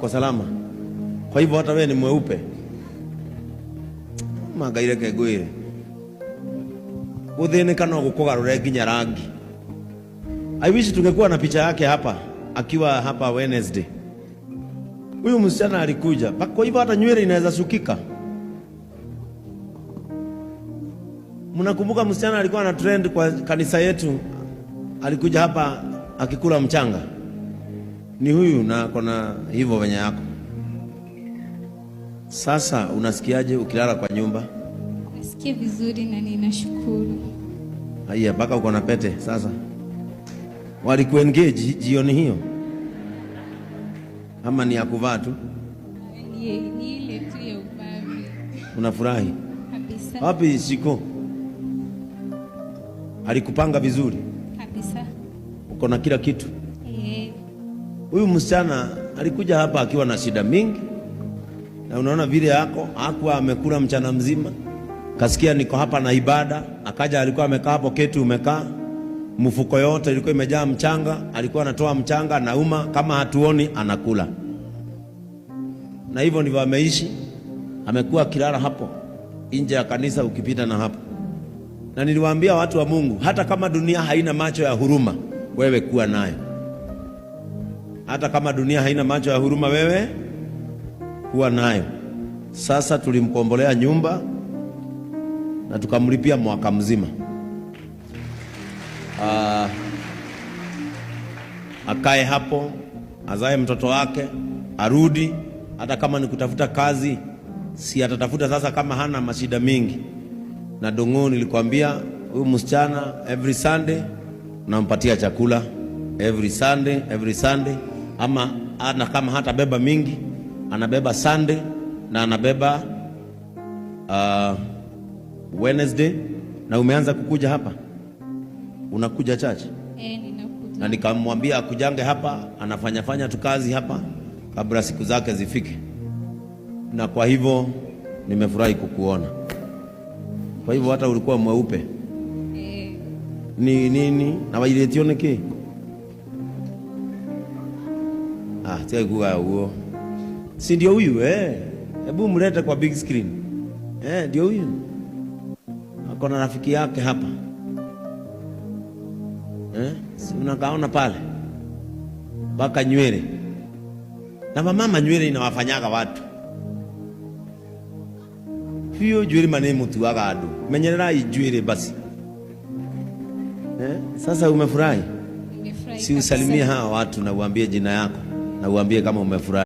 wako salama. Kwa hivyo hata wewe ni mweupe. Magaire kegwire. Guthĩnĩka no gũkũgarũre nginya rangi. I wish tungekuwa na picha yake hapa akiwa hapa Wednesday. Huyu msichana alikuja. Kwa hivyo hata nywele inaweza sukika. Mnakumbuka msichana alikuwa na trend kwa kanisa yetu, alikuja hapa akikula mchanga. Ni huyu na kona hivyo venye yako. Sasa unasikiaje ukilala kwa nyumba? Nasikia vizuri na ninashukuru. Haya, mpaka uko na pete sasa. Walikuengage jioni hiyo? Ama ni ya kuvaa tu? Ni ile tu ya ubavi. Unafurahi? Kabisa. Wapi Shiko? Alikupanga vizuri? Kabisa. Uko na kila kitu? Huyu msichana alikuja hapa akiwa na shida mingi. Na unaona vile yako, hakuwa amekula mchana mzima. Kasikia niko hapa na ibada, akaja alikuwa amekaa hapo keti umekaa. Mfuko yote ilikuwa imejaa mchanga, alikuwa anatoa mchanga nauma kama hatuoni anakula. Na hivyo ndivyo ameishi. Amekuwa kilala hapo nje ya kanisa ukipita na hapo. Na niliwaambia watu wa Mungu, hata kama dunia haina macho ya huruma, wewe kuwa nayo. Hata kama dunia haina macho ya huruma, wewe kuwa nayo. Sasa tulimkombolea nyumba na tukamlipia mwaka mzima. Akae hapo, azae mtoto wake, arudi. Hata kama ni kutafuta kazi, si atatafuta sasa kama hana mashida mingi. Na Dongo nilikwambia huyu msichana every Sunday unampatia chakula every Sunday, ama ana kama hata beba mingi, anabeba Sunday na anabeba Wednesday. Na umeanza kukuja hapa, unakuja church? Ninakuja. Na nikamwambia akujange hapa, anafanya tu kazi hapa kabla siku zake zifike. Na kwa hivyo nimefurahi kukuona. Kwa hivyo hata ulikuwa mweupe. Ni nini? Na wailetio niki? Tia kuwa huo. Si ndio huyu Hebu mlete kwa big screen. Ndio huyu. Akona rafiki yake hapa. Si unakaona pale. Baka nywele. Na mama nywele inawafanyaga watu. Hiyo nywele maneno tu agado. Menyerera nywele basi. Sasa umefurahi? Nimefurahi. Si usalimie hawa watu na uambie jina yako na uambie kama umefurahi.